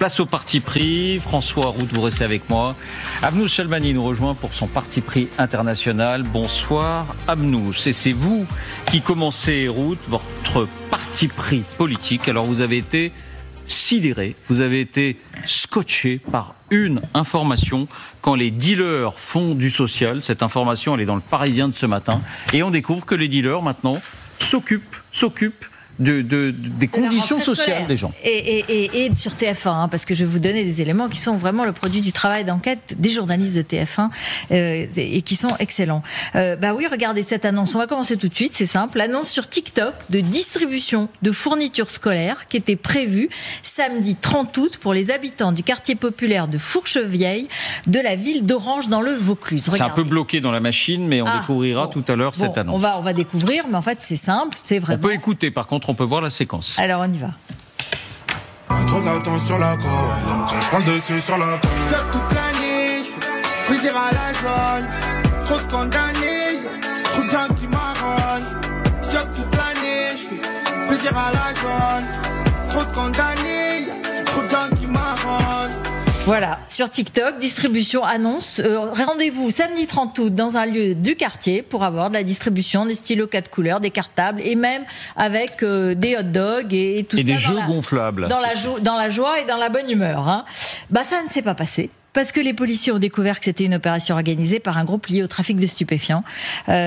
Place au parti pris. François Route, vous restez avec moi. Abnous Chalmani nous rejoint pour son parti pris international. Bonsoir Abnous. Et c'est vous qui commencez, Route, votre parti pris politique. Alors vous avez été sidéré, vous avez été scotché par une information quand les dealers font du social. Cette information, elle est dans le Parisien de ce matin. Et on découvre que les dealers, maintenant, s'occupent des conditions sociales des gens. Et sur TF1, parce que je vais vous donner des éléments qui sont vraiment le produit du travail d'enquête des journalistes de TF1 et qui sont excellents. Oui, regardez cette annonce. On va commencer tout de suite, c'est simple. L'annonce sur TikTok de distribution de fournitures scolaires qui était prévue samedi 30 août pour les habitants du quartier populaire de Fourchevieille de la ville d'Orange dans le Vaucluse. Regardez. C'est un peu bloqué dans la machine, mais on découvrira tout à l'heure cette annonce. On va découvrir, mais en fait c'est simple, c'est vraiment... On peut écouter, par contre, on peut voir la séquence. Alors on y va. Trop d'attente sur la colle, quand je prends le dessus sur la colle. Job toute l'année, plaisir à la jaune. Trop de condamnés, trop de gens qui m'arrangent. Job toute l'année, plaisir à la jaune. Trop de condamnés, trop de gens qui m'arrangent. Voilà, sur TikTok, distribution, annonce. Rendez-vous samedi 30 août dans un lieu du quartier pour avoir de la distribution, des stylos 4 couleurs, des cartables et même avec des hot dogs et tout ça. Et des jeux gonflables. Dans la joie et dans la bonne humeur. Hein. Ça ne s'est pas passé. Parce que les policiers ont découvert que c'était une opération organisée par un groupe lié au trafic de stupéfiants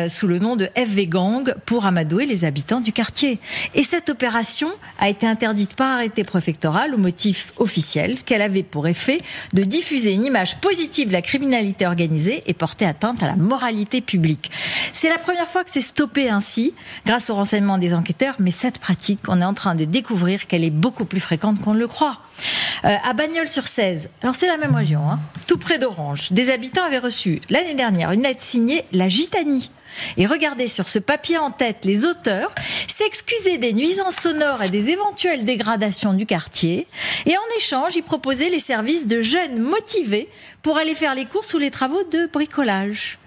sous le nom de FV Gang pour amadouer les habitants du quartier. Et cette opération a été interdite par arrêté préfectoral au motif officiel qu'elle avait pour effet de diffuser une image positive de la criminalité organisée et porter atteinte à la moralité publique. C'est la première fois que c'est stoppé ainsi grâce au renseignement des enquêteurs, mais cette pratique, on est en train de découvrir qu'elle est beaucoup plus fréquente qu'on ne le croit. À Bagnols-sur-Cèze, alors c'est la même région, tout près d'Orange, des habitants avaient reçu l'année dernière une lettre signée La Gitanie. Et regardez, sur ce papier en tête, les auteurs s'excusaient des nuisances sonores et des éventuelles dégradations du quartier. Et en échange, ils proposaient les services de jeunes motivés pour aller faire les courses ou les travaux de bricolage.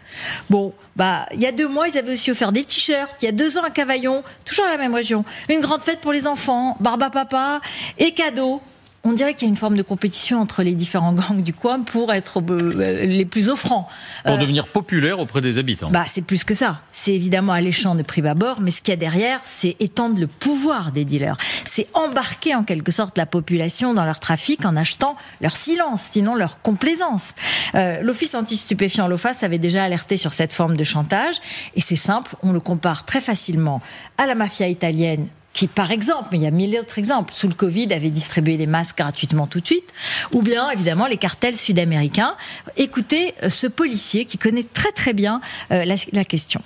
Il y a 2 mois, ils avaient aussi offert des t-shirts. Il y a 2 ans à Cavaillon, toujours dans la même région, une grande fête pour les enfants, barbe à papa et cadeaux. On dirait qu'il y a une forme de compétition entre les différents gangs du coin pour être les plus offrants. Pour devenir populaire auprès des habitants. C'est plus que ça. C'est évidemment alléchant de prime abord, mais ce qu'il y a derrière, c'est étendre le pouvoir des dealers. C'est embarquer en quelque sorte la population dans leur trafic en achetant leur silence, sinon leur complaisance. L'Office anti-stupéfiant, l'OFAS, avait déjà alerté sur cette forme de chantage. Et c'est simple, on le compare très facilement à la mafia italienne, qui, par exemple, mais il y a 1000 autres exemples, sous le Covid, avait distribué des masques gratuitement tout de suite, ou bien, évidemment, les cartels sud-américains. Écoutez ce policier qui connaît très très bien la question.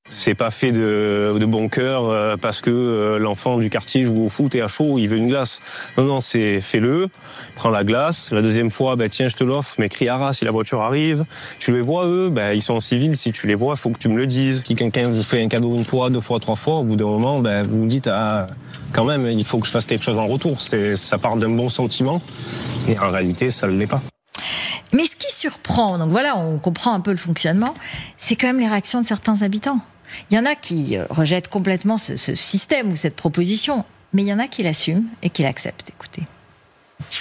C'est pas fait de bon cœur parce que l'enfant du quartier joue au foot et à chaud, il veut une glace. Non, c'est fais-le, prends la glace. La deuxième fois, tiens, je te l'offre, mais crie à ras si la voiture arrive. Tu les vois, eux, ils sont en civil. Si tu les vois, il faut que tu me le dises. Si quelqu'un vous fait un cadeau 1 fois, 2 fois, 3 fois, au bout d'un moment, vous vous dites, quand même, il faut que je fasse quelque chose en retour. Ça part d'un bon sentiment, et en réalité, ça ne l'est pas. Mais ce qui surprend, donc voilà, on comprend un peu le fonctionnement, c'est quand même les réactions de certains habitants. Il y en a qui rejettent complètement ce système ou cette proposition, mais il y en a qui l'assument et qui l'acceptent. Écoutez.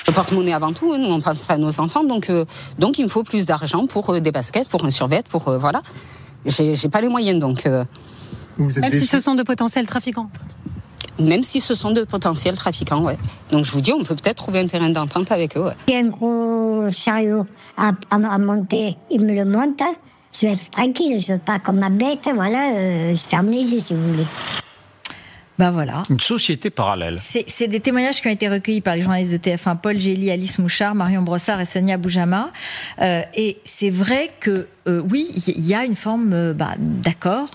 Le porte-monnaie avant tout, nous on pense à nos enfants, donc il me faut plus d'argent pour des baskets, pour un survêt, pour voilà. J'ai pas les moyens, donc. Même si ce sont de potentiels trafiquants. Même si ce sont de potentiels trafiquants, ouais. Donc je vous dis, on peut peut-être trouver un terrain d'entente avec eux. Ouais. Il y a un gros chariot à monter, il me le monte. Je vais être tranquille, je veux pas comme ma bête, je ferme les yeux si vous voulez. Voilà. Une société parallèle. C'est des témoignages qui ont été recueillis par les journalistes de TF1, Paul Gély, Alice Mouchard, Marion Brossard et Sonia Boujama. Et c'est vrai que, oui, il y a une forme d'accord.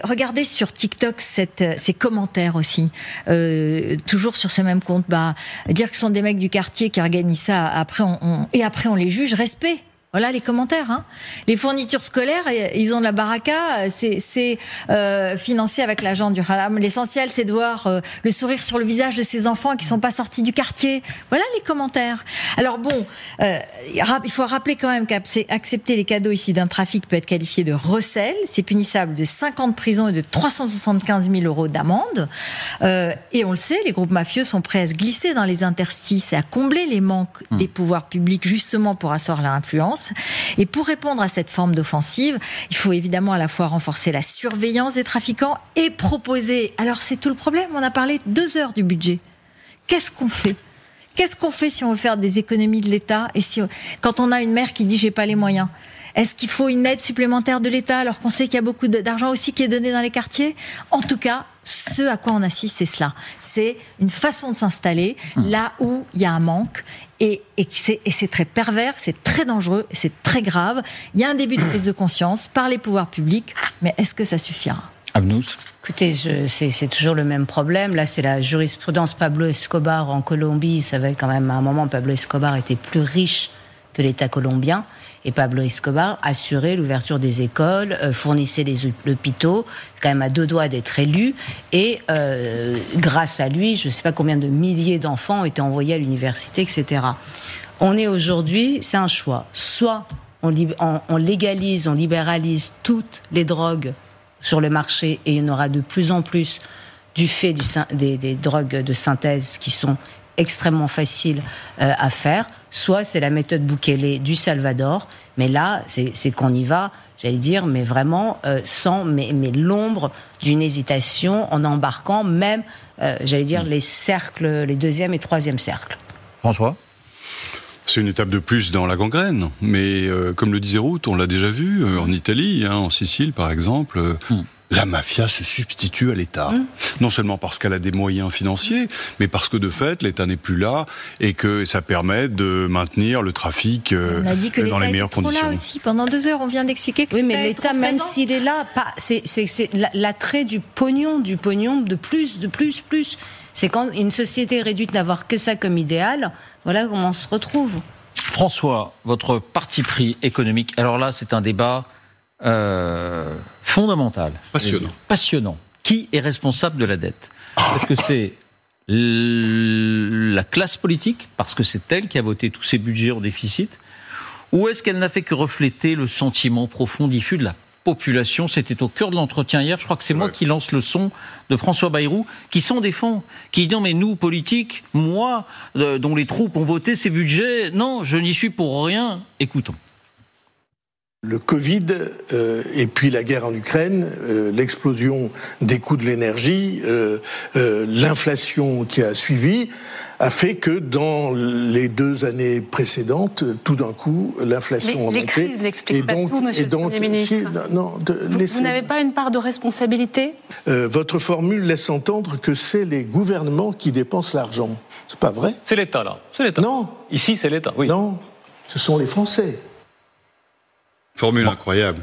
Regardez sur TikTok ces commentaires aussi. Toujours sur ce même compte. Dire que ce sont des mecs du quartier qui organisent ça, après on les juge, respect. Voilà les commentaires. Hein. Les fournitures scolaires, ils ont de la baraka, c'est financé avec l'argent du haram. L'essentiel, c'est de voir le sourire sur le visage de ces enfants qui sont pas sortis du quartier. Voilà les commentaires. Alors bon, il faut rappeler quand même qu'accepter les cadeaux issus d'un trafic peut être qualifié de recel. C'est punissable de 5 ans de prison et de 375 000 € d'amende. Et on le sait, les groupes mafieux sont prêts à se glisser dans les interstices et à combler les manques des pouvoirs publics justement pour asseoir leur influence. Et pour répondre à cette forme d'offensive, il faut évidemment à la fois renforcer la surveillance des trafiquants et proposer... Alors c'est tout le problème, on a parlé 2 heures du budget. Qu'est-ce qu'on fait ? Qu'est-ce qu'on fait si on veut faire des économies de l'État et quand on a une maire qui dit « j'ai pas les moyens » ? Est-ce qu'il faut une aide supplémentaire de l'État alors qu'on sait qu'il y a beaucoup d'argent aussi qui est donné dans les quartiers ? En tout cas, ce à quoi on assiste, c'est cela. C'est une façon de s'installer là où il y a un manque et c'est très pervers, c'est très dangereux, c'est très grave. Il y a un début de prise de conscience par les pouvoirs publics, mais est-ce que ça suffira ? Abnous ? Écoutez, c'est toujours le même problème. Là, c'est la jurisprudence Pablo Escobar en Colombie. Vous savez, quand même, à un moment, Pablo Escobar était plus riche que l'État colombien. Et Pablo Escobar assurait l'ouverture des écoles, fournissait les hôpitaux, quand même à 2 doigts d'être élu. Et grâce à lui, je ne sais pas combien de milliers d'enfants ont été envoyés à l'université, etc. On est aujourd'hui, c'est un choix. Soit on légalise, on libéralise toutes les drogues sur le marché et il y en aura de plus en plus du fait des drogues de synthèse qui sont extrêmement faciles à faire. Soit c'est la méthode Bukele du Salvador, mais là, c'est qu'on y va, j'allais dire, mais vraiment sans mais l'ombre d'une hésitation, en embarquant même, j'allais dire, les cercles, les 2e et 3e cercles. François ? C'est une étape de plus dans la gangrène, mais comme le disait Ruth, on l'a déjà vu en Italie, en Sicile par exemple. La mafia se substitue à l'État. Non seulement parce qu'elle a des moyens financiers, mais parce que de fait, l'État n'est plus là et que ça permet de maintenir le trafic dans les meilleures conditions. Là aussi. Pendant 2 heures, on vient d'expliquer que mais l'État, même s'il est là, c'est l'attrait du pognon de plus. C'est quand une société est réduite d'avoir que ça comme idéal, voilà comment on se retrouve. François, votre parti pris économique, alors là, c'est un débat fondamental. Passionnant. Qui est responsable de la dette ? Est-ce que c'est la classe politique, parce que c'est elle qui a voté tous ces budgets en déficit, ou est-ce qu'elle n'a fait que refléter le sentiment profond diffus de la population ? C'était au cœur de l'entretien hier, je crois que c'est moi qui lance le son de François Bayrou, qui s'en défend, qui dit non mais nous, politiques, moi, dont les troupes ont voté ces budgets, non, je n'y suis pour rien. Écoutons. Le Covid et puis la guerre en Ukraine, l'explosion des coûts de l'énergie, l'inflation qui a suivi, a fait que dans les 2 années précédentes, tout d'un coup, l'inflation a monté. Les crises n'expliquent pas tout, monsieur le Premier ministre. Vous n'avez pas une part de responsabilité ? Votre formule laisse entendre que c'est les gouvernements qui dépensent l'argent. C'est pas vrai ? C'est l'État, là. C'est l'État. Non. Ici, c'est l'État, oui. Non, ce sont les Français. Formule incroyable.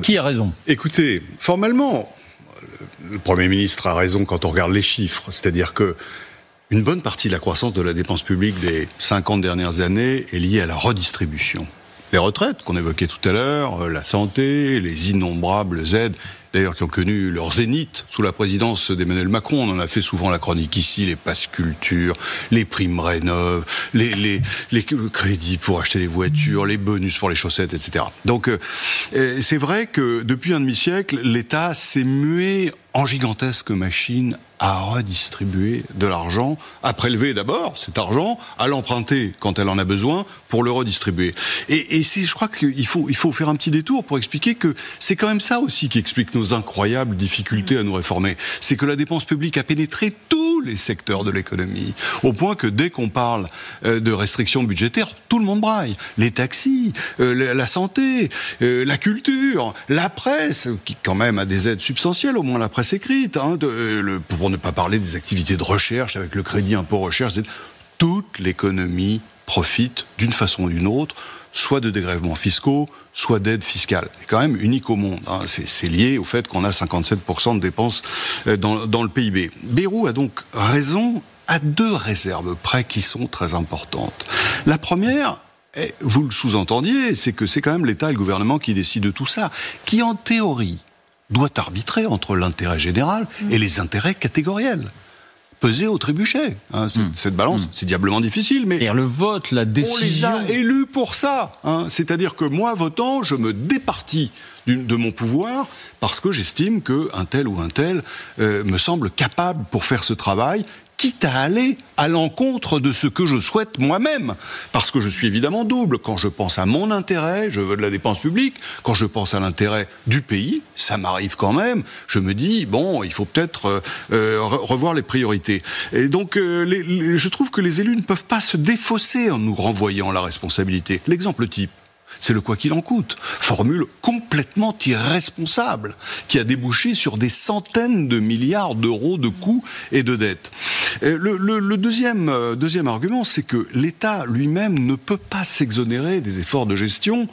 Qui a raison ? Écoutez, formellement, le Premier ministre a raison quand on regarde les chiffres. C'est-à-dire que une bonne partie de la croissance de la dépense publique des 50 dernières années est liée à la redistribution. Les retraites, qu'on évoquait tout à l'heure, la santé, les innombrables aides, d'ailleurs qui ont connu leur zénith sous la présidence d'Emmanuel Macron. On en a fait souvent la chronique ici, les passes culture, les primes rénov', les crédits pour acheter les voitures, les bonus pour les chaussettes, etc. Donc c'est vrai que depuis un demi-siècle, l'État s'est mué en gigantesque machine à redistribuer de l'argent, à prélever d'abord cet argent, à l'emprunter quand elle en a besoin pour le redistribuer. Et je crois qu'il faut faire un petit détour pour expliquer que c'est quand même ça aussi qui explique nos incroyables difficultés à nous réformer. C'est que la dépense publique a pénétré tous les secteurs de l'économie, au point que dès qu'on parle de restrictions budgétaires, tout le monde braille. Les taxis, la santé, la culture, la presse, qui quand même a des aides substantielles, au moins la presse écrite, pour ne pas parler des activités de recherche avec le crédit impôt recherche. Toute l'économie profite d'une façon ou d'une autre, soit de dégrèvements fiscaux, soit d'aides fiscales. C'est quand même unique au monde. C'est lié au fait qu'on a 57% de dépenses dans le PIB. Bayrou a donc raison à 2 réserves près qui sont très importantes. La première, Et vous le sous-entendiez, c'est que c'est quand même l'État et le gouvernement qui décident de tout ça, qui en théorie doit arbitrer entre l'intérêt général et les intérêts catégoriels. Peser au trébuchet. Cette balance, c'est diablement difficile, mais... C'est-à-dire le vote, la décision... On les a élus pour ça. C'est-à-dire que moi, votant, je me départis de mon pouvoir parce que j'estime qu'un tel ou un tel me semble capable pour faire ce travail, quitte à aller à l'encontre de ce que je souhaite moi-même. Parce que je suis évidemment double. Quand je pense à mon intérêt, je veux de la dépense publique. Quand je pense à l'intérêt du pays, ça m'arrive quand même. Je me dis, bon, il faut peut-être revoir les priorités. Et donc, je trouve que les élus ne peuvent pas se défausser en nous renvoyant la responsabilité. L'exemple type, c'est le quoi qu'il en coûte. Formule complètement irresponsable, qui a débouché sur des centaines de milliards d'euros de coûts et de dettes. Le deuxième argument, c'est que l'État lui-même ne peut pas s'exonérer des efforts de gestion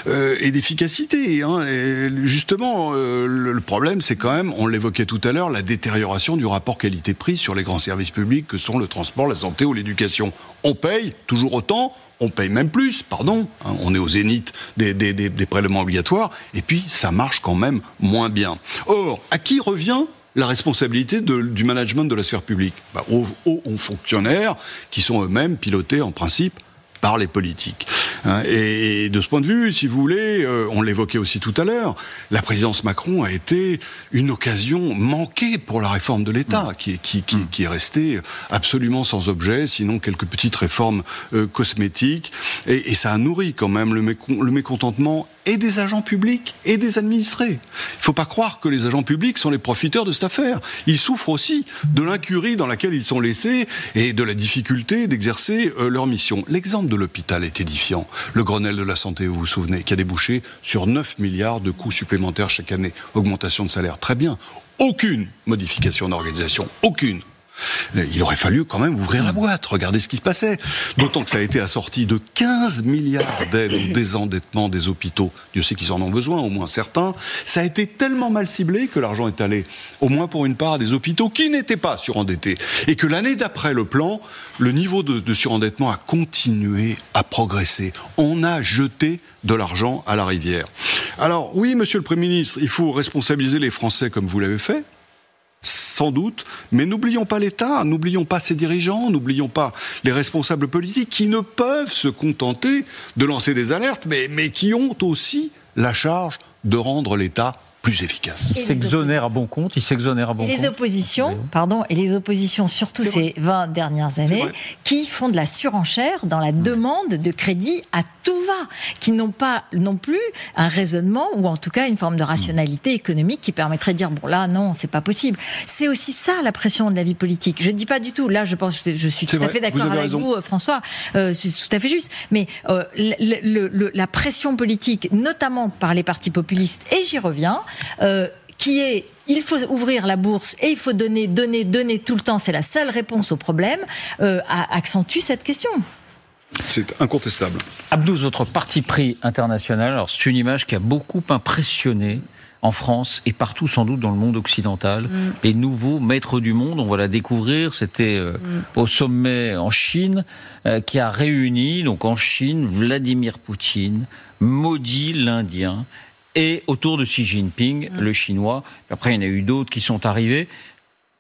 et d'efficacité. Et justement, le problème, c'est quand même, on l'évoquait tout à l'heure, la détérioration du rapport qualité-prix sur les grands services publics que sont le transport, la santé ou l'éducation. On paye toujours autant, on paye même plus, pardon, on est au zénith des prélèvements obligatoires, et puis ça marche quand même moins bien. Or, à qui revient la responsabilité du management de la sphère publique ? Aux fonctionnaires qui sont eux-mêmes pilotés en principe par les politiques. Et de ce point de vue, si vous voulez, on l'évoquait aussi tout à l'heure, la présidence Macron a été une occasion manquée pour la réforme de l'État, qui est restée absolument sans objet, sinon quelques petites réformes cosmétiques. Et ça a nourri quand même le mécontentement et des agents publics et des administrés. Il ne faut pas croire que les agents publics sont les profiteurs de cette affaire. Ils souffrent aussi de l'incurie dans laquelle ils sont laissés et de la difficulté d'exercer leur mission. L'exemple de l'hôpital est édifiant. Le Grenelle de la santé, vous vous souvenez, qui a débouché sur 9 milliards de coûts supplémentaires chaque année. Augmentation de salaire, très bien. Aucune modification d'organisation, aucune. Il aurait fallu quand même ouvrir la boîte, regarder ce qui se passait. D'autant que ça a été assorti de 15 milliards d'aides au désendettement des hôpitaux. Dieu sait qu'ils en ont besoin, au moins certains. Ça a été tellement mal ciblé que l'argent est allé, au moins pour une part, à des hôpitaux qui n'étaient pas surendettés. Et que l'année d'après le plan, le niveau de surendettement a continué à progresser. On a jeté de l'argent à la rivière. Alors, oui, monsieur le Premier ministre, il faut responsabiliser les Français comme vous l'avez fait. Sans doute, mais n'oublions pas l'État, n'oublions pas ses dirigeants, n'oublions pas les responsables politiques qui ne peuvent se contenter de lancer des alertes, mais qui ont aussi la charge de rendre l'État plus efficace. Il s'exonère à bon compte, Et les oppositions, surtout ces 20 dernières années, qui font de la surenchère dans la demande de crédit à tout va, qui n'ont pas non plus un raisonnement ou en tout cas une forme de rationalité économique qui permettrait de dire bon là non, c'est pas possible. C'est aussi ça la pression de la vie politique. Je ne dis pas du tout, là je suis tout à fait d'accord avec vous François, c'est tout à fait juste, mais la pression politique, notamment par les partis populistes, et j'y reviens, qui est il faut ouvrir la bourse et il faut donner tout le temps, c'est la seule réponse au problème, accentue cette question. C'est incontestable. Abnous, votre parti pris international, alors c'est une image qui a beaucoup impressionné en France et partout sans doute dans le monde occidental. Les nouveaux maîtres du monde, on va la découvrir, c'était au sommet en Chine, qui a réuni, donc en Chine, Vladimir Poutine, Modi l'Indien, et autour de Xi Jinping, le Chinois. Après, il y en a eu d'autres qui sont arrivés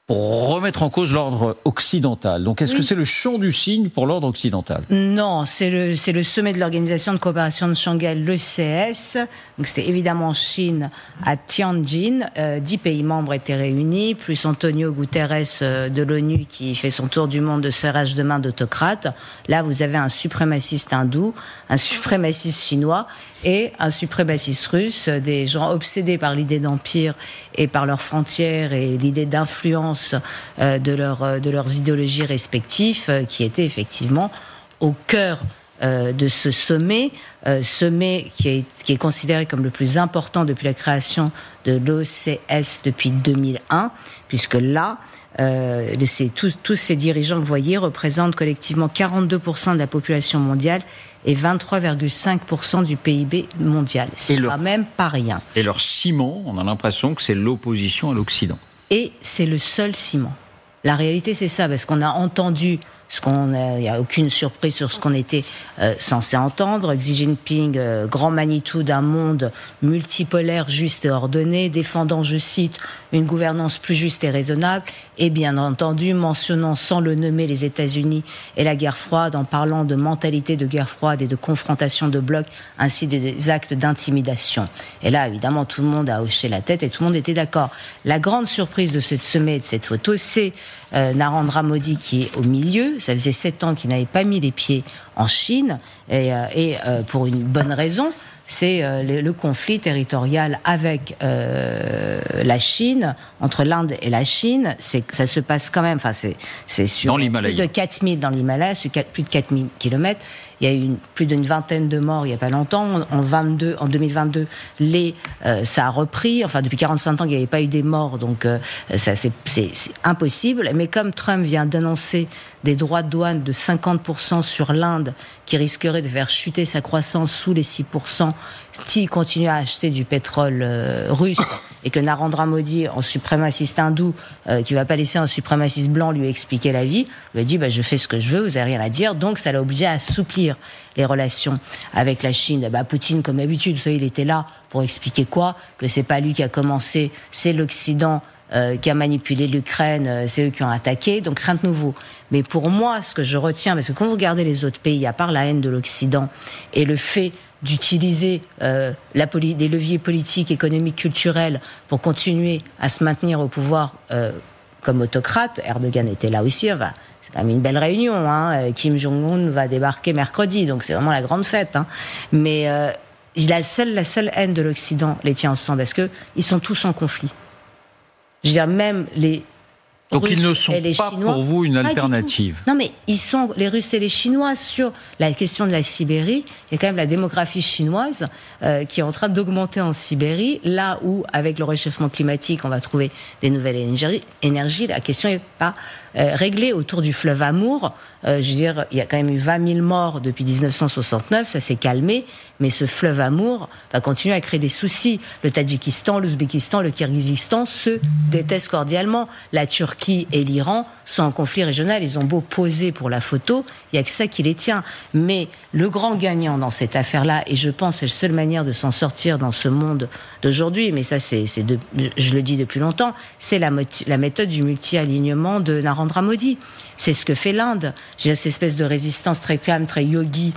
pour remettre en cause l'ordre occidental. Donc, est-ce que c'est le champ du signe pour l'ordre occidental ? Non, c'est le sommet de l'Organisation de coopération de Shanghai, l'ECS. Donc, c'était évidemment en Chine, à Tianjin. 10 pays membres étaient réunis, plus Antonio Guterres de l'ONU qui fait son tour du monde de serrage de main d'autocrate. Là, vous avez un suprémaciste hindou, un suprémaciste chinois et un suprémaciste russe, des gens obsédés par l'idée d'empire et par leurs frontières et l'idée d'influence de leurs idéologies respectives, qui étaient effectivement au cœur de ce sommet qui est considéré comme le plus important depuis la création de l'OCS depuis 2001, puisque là, tous ces dirigeants que vous voyez représentent collectivement 42% de la population mondiale et 23,5% du PIB mondial. C'est quand même pas rien. Et leur ciment, on a l'impression que c'est l'opposition à l'Occident. Et c'est le seul ciment. La réalité, c'est ça, parce qu'on a entendu il n'y a aucune surprise sur ce qu'on était censé entendre. Xi Jinping, grand Manitou d'un monde multipolaire, juste et ordonné, défendant, je cite, une gouvernance plus juste et raisonnable, et bien entendu mentionnant sans le nommer les États-Unis et la guerre froide, en parlant de mentalité de guerre froide et de confrontation de blocs, ainsi que des actes d'intimidation. Et là, évidemment, tout le monde a hoché la tête et tout le monde était d'accord. La grande surprise de ce sommet et de cette photo, c'est Narendra Modi qui est au milieu. Ça faisait 7 ans qu'il n'avait pas mis les pieds en Chine, et pour une bonne raison. C'est le conflit territorial avec la Chine, entre l'Inde et la Chine. Ça se passe quand même, c'est sur plus de 4000 dans l'Himalaya, sur plus de 4000 kilomètres. Il y a eu plus d'une vingtaine de morts il n'y a pas longtemps. En 2022, ça a repris. Enfin, depuis 45 ans, il n'y avait pas eu des morts, donc c'est impossible. Mais comme Trump vient d'annoncer des droits de douane de 50% sur l'Inde, qui risquerait de faire chuter sa croissance sous les 6%, s'il continue à acheter du pétrole russe, et que Narendra Modi, en suprémaciste hindou, qui ne va pas laisser un suprémaciste blanc lui expliquer la vie, lui a dit je fais ce que je veux, vous n'avez rien à dire. Donc ça l'a obligé à assouplir les relations avec la Chine. Poutine, comme d'habitude, vous savez, il était là pour expliquer quoi ? Que c'est pas lui qui a commencé, c'est l'Occident qui a manipulé l'Ukraine, c'est eux qui ont attaqué, donc rien de nouveau. Mais pour moi, ce que je retiens, parce que quand vous regardez les autres pays, à part la haine de l'Occident et le fait d'utiliser des leviers politiques, économiques, culturels pour continuer à se maintenir au pouvoir comme autocrate, Erdogan était là aussi, c'est quand même une belle réunion, Kim Jong-un va débarquer mercredi, donc c'est vraiment la grande fête, mais la seule haine de l'Occident les tient ensemble, parce que ils sont tous en conflit. Je veux dire, même les donc Russes ils ne sont et les pas Chinois, pour vous une alternative. Non, mais ils sont les Russes et les Chinois sur la question de la Sibérie. Il y a quand même la démographie chinoise qui est en train d'augmenter en Sibérie, là où avec le réchauffement climatique on va trouver des nouvelles énergies. La question n'est pas réglée autour du fleuve Amour. Je veux dire, il y a quand même eu 20 000 morts depuis 1969, ça s'est calmé, mais ce fleuve Amour va continuer à créer des soucis. Le Tadjikistan, l'Ouzbékistan, le Kirghizistan se détestent cordialement. La Turquie et l'Iran sont en conflit régional. Ils ont beau poser pour la photo, il n'y a que ça qui les tient. Mais le grand gagnant dans cette affaire-là, et je pense que c'est la seule manière de s'en sortir dans ce monde d'aujourd'hui, mais ça, je le dis depuis longtemps, c'est la méthode du multi-alignement de Narendra Modi. C'est ce que fait l'Inde. J'ai cette espèce de résistance très calme, très yogi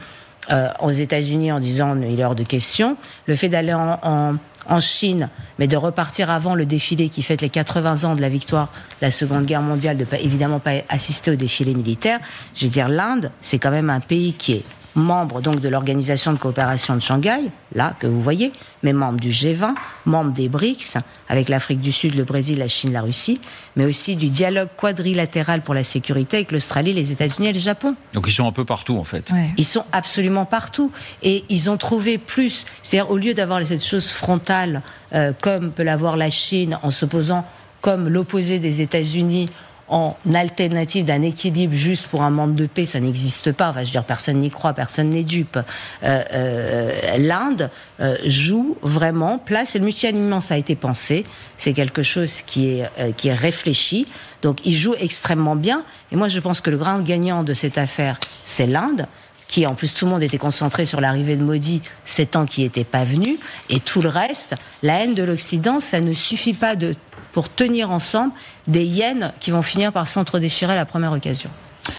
aux États-Unis en disant il est hors de question. Le fait d'aller en Chine, mais de repartir avant le défilé qui fête les 80 ans de la victoire de la Seconde Guerre mondiale, de évidemment pas assister au défilé militaire. Je veux dire, l'Inde, c'est quand même un pays qui est membre donc de l'Organisation de coopération de Shanghai, là que vous voyez, mais membre du G20, membre des BRICS, avec l'Afrique du Sud, le Brésil, la Chine, la Russie, mais aussi du dialogue quadrilatéral pour la sécurité avec l'Australie, les États-Unis et le Japon. Donc ils sont un peu partout en fait. Ouais. Ils sont absolument partout et ils ont trouvé plus, c'est-à-dire au lieu d'avoir cette chose frontale comme peut l'avoir la Chine en se posant comme l'opposé des États-Unis en alternative d'un équilibre juste pour un monde de paix, ça n'existe pas. Enfin, je veux dire, personne n'y croit, personne n'est dupe. L'Inde joue vraiment place, et le multi-alignement, ça a été pensé. C'est quelque chose qui est réfléchi. Donc, il joue extrêmement bien. Et moi, je pense que le grand gagnant de cette affaire, c'est l'Inde, qui, en plus, tout le monde était concentré sur l'arrivée de Modi, 7 ans qui n'était pas venu. Et tout le reste, la haine de l'Occident, ça ne suffit pas pour tenir ensemble des hyènes qui vont finir par s'entre-déchirer à la première occasion.